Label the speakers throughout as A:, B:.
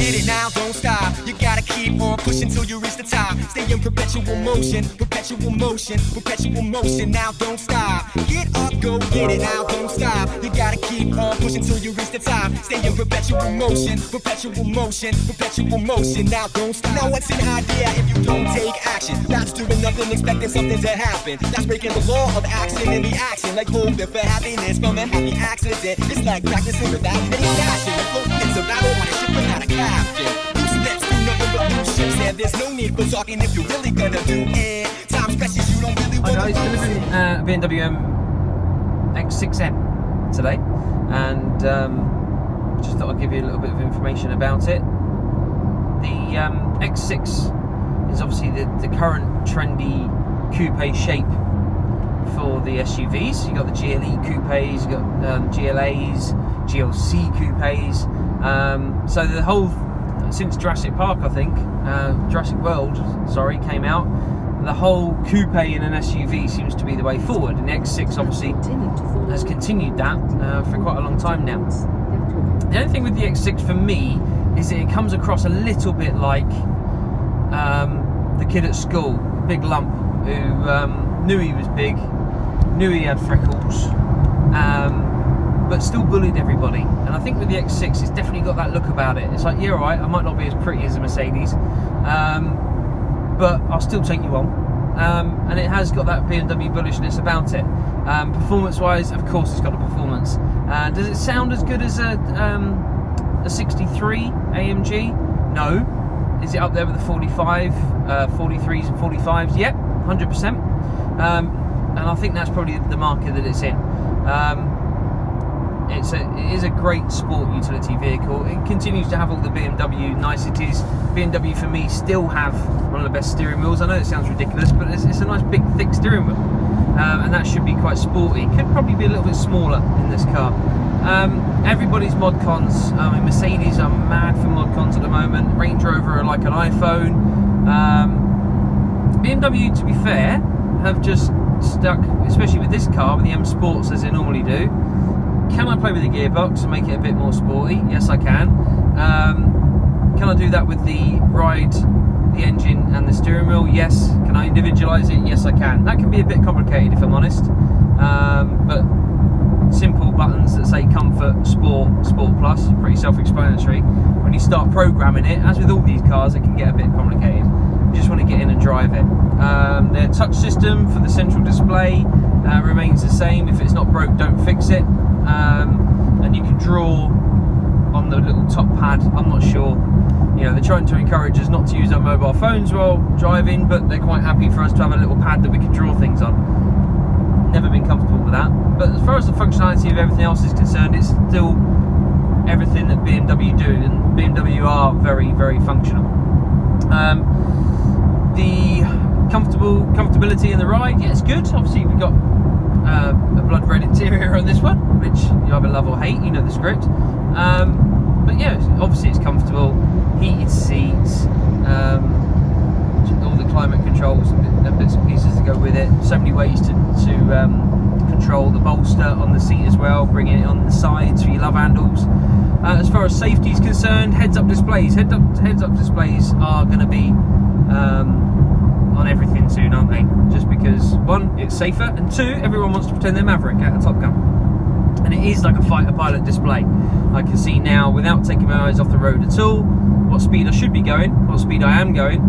A: get it now, don't stop. You gotta keep on pushing till you reach the top. Stay in perpetual motion, perpetual motion, perpetual motion. Now don't stop. Get up, go get it now, don't stop. You gotta keep on pushing till you reach the top. Stay in perpetual motion, perpetual motion, perpetual motion. Now don't stop. Now what's an idea if you don't take action? That's doing nothing, expecting something to happen. That's breaking the law of action and reaction. Like hoping for happiness from a happy accident. It's like practicing without any passion. Like floating to battle on a ship without a captain. Loose lips do nothing but loose ships. And there's no need for talking if you're really gonna do it. Time's precious, you don't really want to.
B: It's BMW X6M today, and just thought I'd give you a little bit of information about it. The X6 is obviously the current trendy coupe shape for the SUVs. You got the GLE coupes, you got GLAs, GLC coupes. So the whole, since Jurassic Park, I think, Jurassic World, sorry, came out, the whole coupe in an SUV seems to be the way forward, and the X6 obviously has continued that for quite a long time now. The only thing with the X6 for me is that it comes across a little bit like the kid at school, big lump, who knew he was big, knew he had freckles, but still bullied everybody. And I think with the X6 it's definitely got that look about it. It's like, yeah, alright, I might not be as pretty as a Mercedes, but I'll still take you on. And it has got that BMW bullishness about it. Performance wise, of course it's got a performance. Does it sound as good as a 63 AMG? No. Is it up there with the 45, 43s and 45s? Yep, 100%. And I think that's probably the market that it's in. It is a great sport utility vehicle. It continues to have all the BMW niceties. BMW for me still have one of the best steering wheels. I know it sounds ridiculous, but it's a nice big thick steering wheel, and that should be quite sporty. Could probably be a little bit smaller in this car. Everybody's mod cons. I mean, Mercedes are mad for mod cons at the moment. Range Rover are like an iPhone. BMW, to be fair, have just stuck, especially with this car, with the M Sports as they normally do. Can I play with the gearbox and make it a bit more sporty? Yes, I can. Can I do that with the ride, the engine and the steering wheel? Yes. Can I individualise it? Yes, I can. That can be a bit complicated if I'm honest, but simple buttons that say comfort, sport, sport plus, pretty self-explanatory. When you start programming it, as with all these cars, it can get a bit complicated. You just want to get in and drive it. Their touch system for the central display remains the same. If it's not broke, don't fix it. And you can draw on the little top pad. I'm not sure, you know, they're trying to encourage us not to use our mobile phones while driving, but they're quite happy for us to have a little pad that we can draw things on. Never been comfortable with that, but as far as the functionality of everything else is concerned, it's still everything that BMW do, and BMW are very, very functional. The comfortability in the ride, yeah, it's good. Obviously we've got a blood red interior on this one, which you either love or hate, you know the script. But yeah, obviously it's comfortable, heated seats, all the climate controls and bits and pieces that go with it. So many ways to control the bolster on the seat as well, bringing it on the sides for your love handles. As far as safety is concerned, heads-up displays. Heads-up displays are going to be on everything soon, aren't they? Just because, one, it's safer, and two, everyone wants to pretend they're Maverick out of Top Gun. And it is like a fighter pilot display. I can see now, without taking my eyes off the road at all, what speed I should be going, what speed I am going,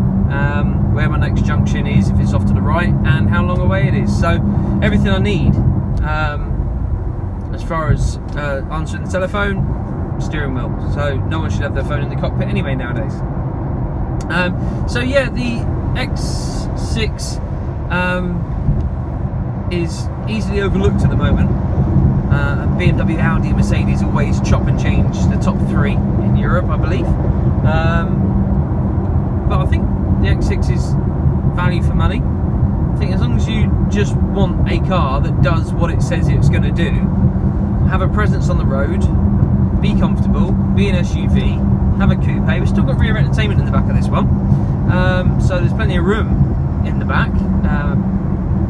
B: where my next junction is, if it's off to the right, and how long away it is. So everything I need. As far as answering the telephone, steering wheel. So no one should have their phone in the cockpit anyway nowadays. So yeah, the X6 is easily overlooked at the moment. BMW, Audi, Mercedes always chop and change the top three in Europe, I believe. But I think the X6 is value for money. I think as long as you just want a car that does what it says it's going to do, have a presence on the road, be comfortable, be an SUV, have a coupe. We've still got rear entertainment in the back of this one, so there's plenty of room in the back.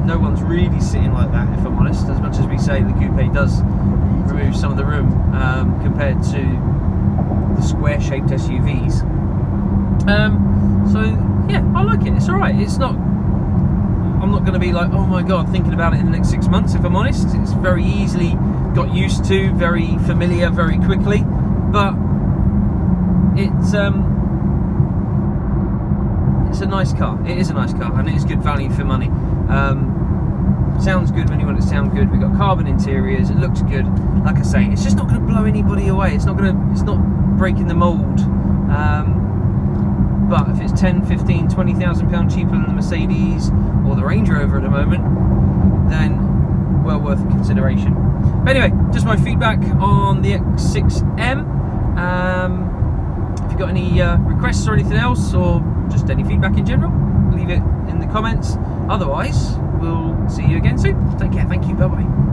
B: No one's really sitting like that, if I'm honest, as much as we say the coupe does remove some of the room compared to the square-shaped SUVs. So yeah, I like it. It's all right. It's not. I'm not going to be like, oh my god, thinking about it in the next 6 months. If I'm honest, it's very easily got used to, very familiar, very quickly. But it's a nice car. It is a nice car, and it is good value for money. Sounds good when you want it to sound good. We've got carbon interiors. It looks good. Like I say, it's just not going to blow anybody away. It's not breaking the mould. But if it's 10, 15, 20,000 pounds cheaper than the Mercedes or the Range Rover at the moment, then well worth consideration. But anyway, just my feedback on the X6M. If you've got any requests or anything else, or just any feedback in general, leave it in the comments. Otherwise, we'll see you again soon. Take care. Thank you. Bye bye.